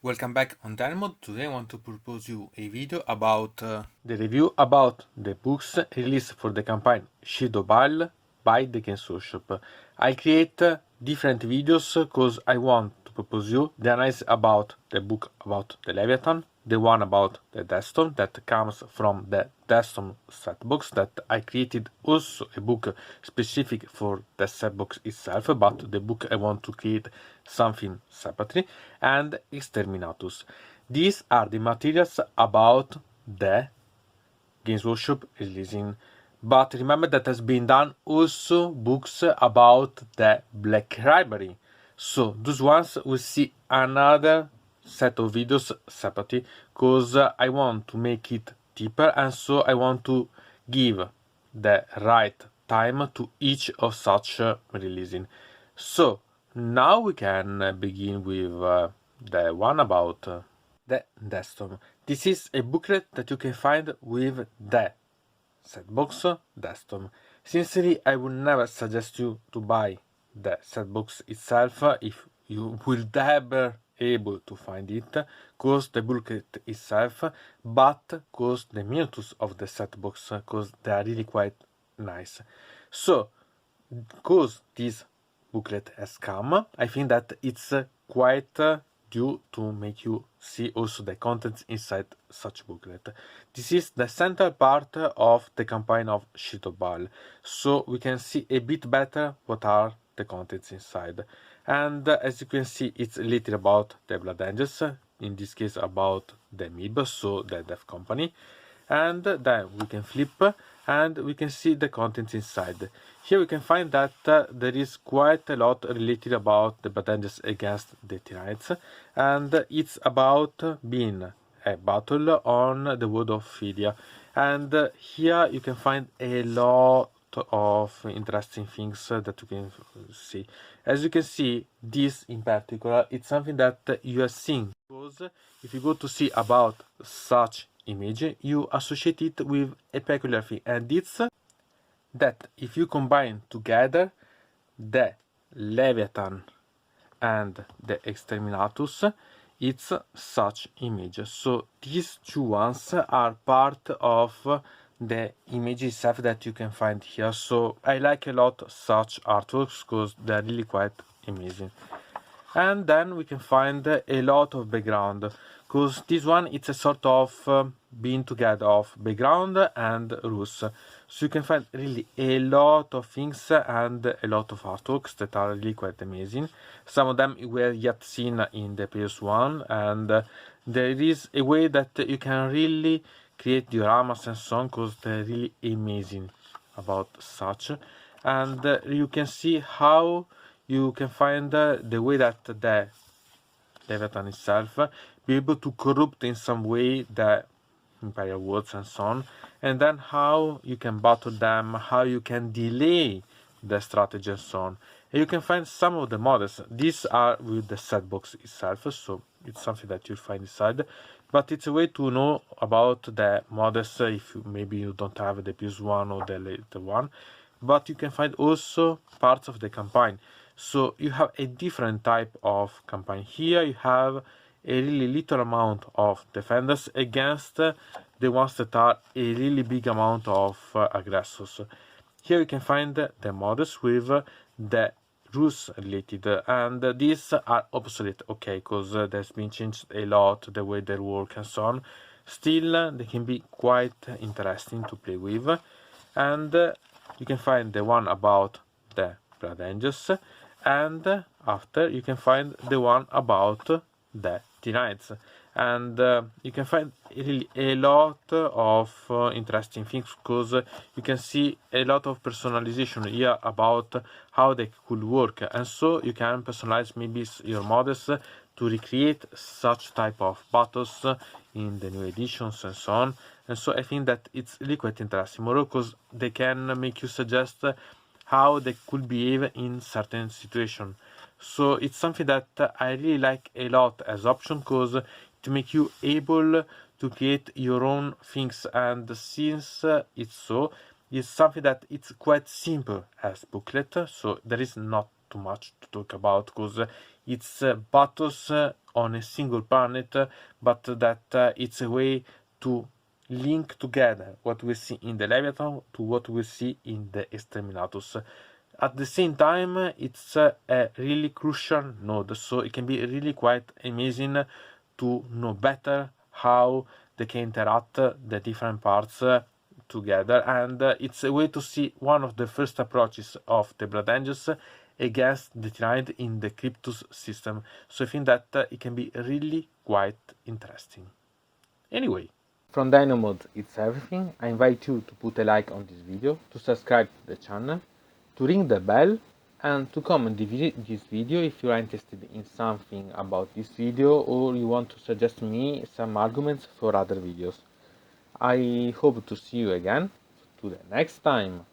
Welcome back on Diamond. Today I want to propose you a video about the review about the books released for the campaign Shield of Baal by the Games Workshop. I create different videos because I want to propose you the analysis about the book about the Leviathan, the one about the Deathstorm that comes from the Deathstorm set box that I created also a book specific for the set box itself, but the book I want to create something separately, and Exterminatus. These are the materials about the Games Workshop releasing. But remember that has been done also books about the Black Library. So those ones will see another set of videos separately because I want to make it deeper, and so I want to give the right time to each of such releasing. So now we can begin with the one about the Deathstorm. This is a booklet that you can find with the setbox Deathstorm. Sincerely, I would never suggest you to buy the setbox itself if you will ever able to find it, cause the booklet itself, but cause the miniatures of the setbox, cause they are really quite nice. So, cause this booklet has come, I think that it's quite due to make you see also the contents inside such booklet. This is the central part of the campaign of Shield of Baal, so we can see a bit better what are the contents inside. And as you can see, it's little about the Blood Angels, in this case about the MIB, so the Death Company. And then we can flip and we can see the contents inside. Here we can find that there is quite a lot related about the Blood Angels against the Tyranids, and it's about being a battle on the world of Philia. And here you can find a lot of interesting things that you can see. As you can see, this in particular, it's something that you have seen, because if you go to see about such image, you associate it with a peculiar thing, and it's that if you combine together the Leviathan and the Exterminatus, it's such image. So these two ones are part of the image itself that you can find here. So I like a lot such artworks because they're really quite amazing. And then we can find a lot of background, because this one it's a sort of being together of background and rules. So you can find really a lot of things and a lot of artworks that are really quite amazing. Some of them were yet seen in the previous one, and there is a way that you can really create dioramas and so on, because they're really amazing about such. And you can see how you can find the way that the Leviathan itself be able to corrupt in some way the imperial worlds and so on, and then how you can battle them, how you can delay the strategy and so on. And you can find some of the models. These are with the set box itself, so it's something that you'll find inside, but it's a way to know about the models if maybe you don't have the previous one or the later one. But you can find also parts of the campaign. So you have a different type of campaign. Here you have a really little amount of defenders against the ones that are a really big amount of aggressors. Here you can find the models with the rules related, and these are obsolete, okay, because there's been changed a lot the way they work and so on. Still, they can be quite interesting to play with. And you can find the one about the Blood Angels, and after you can find the one about the Tyranids, and you can find really a lot of interesting things, because you can see a lot of personalization here about how they could work, and so you can personalize maybe your models to recreate such type of battles in the new editions and so on. And so I think that it's really quite interesting, more because they can make you suggest how they could behave in certain situations. So it's something that I really like a lot as option, because to make you able to create your own things, and since it's so, it's something that it's quite simple as booklet, so there is not too much to talk about, because it's battles on a single planet, but that it's a way to link together what we see in the Leviathan to what we see in the Exterminatus. At the same time, it's a really crucial node, so it can be really quite amazing to know better how they can interact the different parts together, and it's a way to see one of the first approaches of the Blood Angels against the Tyranid in the Cryptus system, so I think that it can be really quite interesting. Anyway, from Dino Mode it's everything. I invite you to put a like on this video, to subscribe to the channel, to ring the bell, and to comment this video if you are interested in something about this video or you want to suggest me some arguments for other videos. I hope to see you again to the next time.